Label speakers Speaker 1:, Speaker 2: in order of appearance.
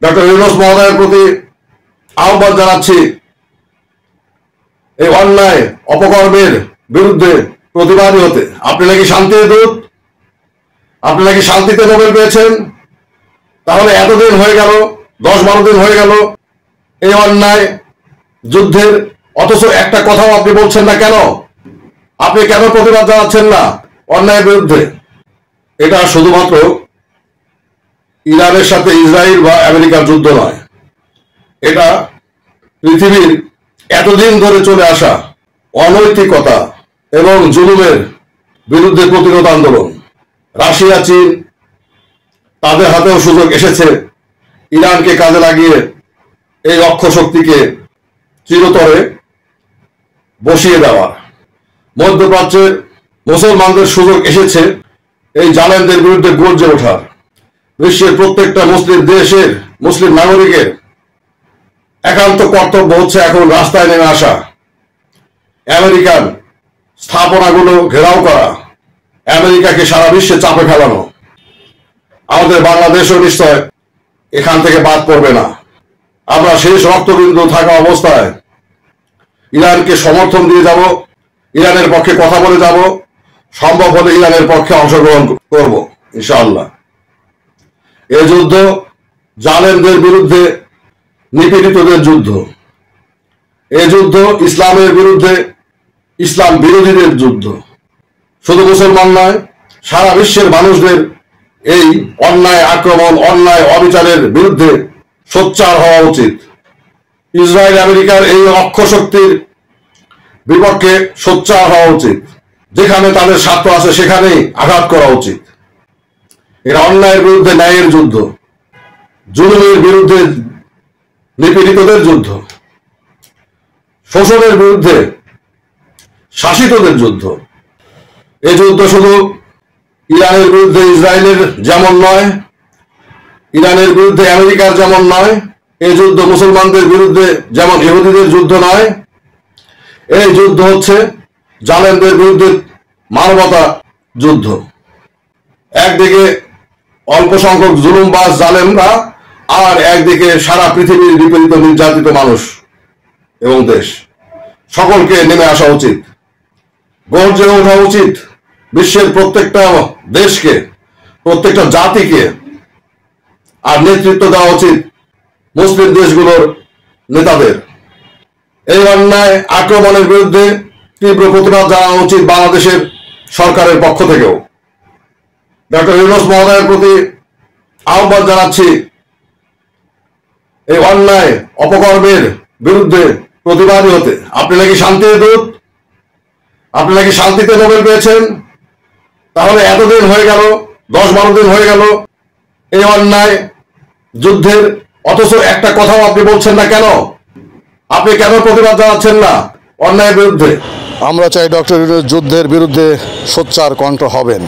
Speaker 1: Doctor Yunus মহোদয়ের প্রতি আহ্বান জানাচ্ছি, এই অন্যায় অপকর্মের বিরুদ্ধে প্রতিবাদী হতে। আপনি নাকি শান্তির দূত, আপনি নাকি শান্তিতে নোবেল পেয়েছেন, তাহলে এতদিন হয়ে গেল, 10-12 দিন হয়ে গেল এই অন্যায় যুদ্ধের, অথচ একটা কথাও আপনি বলছেন না কেন? আপনি কেন প্রতিবাদ জানাচ্ছেন না অন্যায়ের বিরুদ্ধে? এটা শুধুমাত্র ইরানের সাথে ইসরায়েল বা আমেরিকার যুদ্ধ নয়, এটা পৃথিবীর এতদিন ধরে চলে আসা অনৈতিকতা এবং জুলুমের বিরুদ্ধে প্রতিরোধ আন্দোলন। রাশিয়া, চীন, তাদের হাতেও সুযোগ এসেছে ইরানকে কাজে লাগিয়ে এই অক্ষশক্তিকে চিরতরে বসিয়ে দেওয়ার। মধ্যপ্রাচ্যের মুসলমানদের সুযোগ এসেছে এই জালেমদের বিরুদ্ধে গর্জে ওঠার। বিশ্বের প্রত্যেকটা মুসলিম দেশের মুসলিম নাগরিকের একান্ত কর্তব্য হচ্ছে এখন রাস্তায় নেমে আসা, আমেরিকান স্থাপনাগুলো ঘেরাও করা, আমেরিকাকে সারা বিশ্বে চাপে ফেলানো। আমাদের বাংলাদেশও নিশ্চয় এখান থেকে বাদ পড়বে না। আমরা শেষ রক্তবিন্দু থাকা অবস্থায় ইরানকে সমর্থন দিয়ে যাব, ইরানের পক্ষে কথা বলে যাব, সম্ভব হলে ইরানের পক্ষে অংশগ্রহণ করব ইনশাআল্লাহ। এই যুদ্ধ জালেমদের বিরুদ্ধে, নিপীড়িতদের যুদ্ধ। এই যুদ্ধ ইসলামের বিরুদ্ধে, ইসলাম বিরোধীদের যুদ্ধ। শুধু মুসলমান নয়, সারা বিশ্বের মানুষদের এই অন্যায় আক্রমণ, অন্যায় অবিচারের বিরুদ্ধে সোচ্চার হওয়া উচিত। ইসরায়েল আমেরিকার এই অক্ষশক্তির বিপক্ষে সোচ্চার হওয়া উচিত। যেখানে তাদের স্বার্থ আছে সেখানেই আঘাত করা উচিত। এরা অন্যায়ের বিরুদ্ধে ন্যায়ের যুদ্ধ, জুলুমের বিরুদ্ধে নিপীড়িতদের যুদ্ধ, শোষণের বিরুদ্ধে শাসিতদের যুদ্ধ। এই যুদ্ধ শুধু ইরানের বিরুদ্ধে ইসরায়েলের যেমন নয়, ইরানের বিরুদ্ধে আমেরিকার যেমন নয়, এই যুদ্ধ মুসলমানদের বিরুদ্ধে যেমন ইহুদিদের যুদ্ধ নয়, এই যুদ্ধ হচ্ছে জালেমদের বিরুদ্ধে মানবতা যুদ্ধ। একদিকে অল্প সংখ্যক জুলুমবাজ জালেমরা, আর একদিকে সারা পৃথিবীর নিপীড়িত নির্যাতিত মানুষ এবং দেশ। সকলকে নেমে আসা উচিত, গর্জে ওঠা উচিত। বিশ্বের প্রত্যেকটা দেশকে, প্রত্যেকটা জাতিকে, আর নেতৃত্ব দেওয়া উচিত মুসলিম দেশগুলোর নেতাদের। এই অন্যায় আক্রমণের বিরুদ্ধে তীব্র প্রতিবাদ জানানো উচিত বাংলাদেশের সরকারের পক্ষ থেকেও। ডক্টর ইউনূস মহোদয়ের প্রতি আহ্বান জানাচ্ছি, এই অন্যায় অপকর্মের বিরুদ্ধে প্রতিবাদী হতে। আপনি নাকি শান্তির দূত, আপনি নাকি শান্তিতে নোবেল পেয়েছেন, তাহলে এতদিন হয়ে গেল, 10-12 দিন হয়ে গেল এই অন্যায় যুদ্ধের, অথচ একটা কথাও আপনি বলছেন না কেন? আপনি কেন প্রতিবাদ জানাচ্ছেন না অন্যায়ের বিরুদ্ধে?
Speaker 2: আমরা চাই ডক্টর ইউনূস যুদ্ধের বিরুদ্ধে সোচ্চার কণ্ঠ হবেন।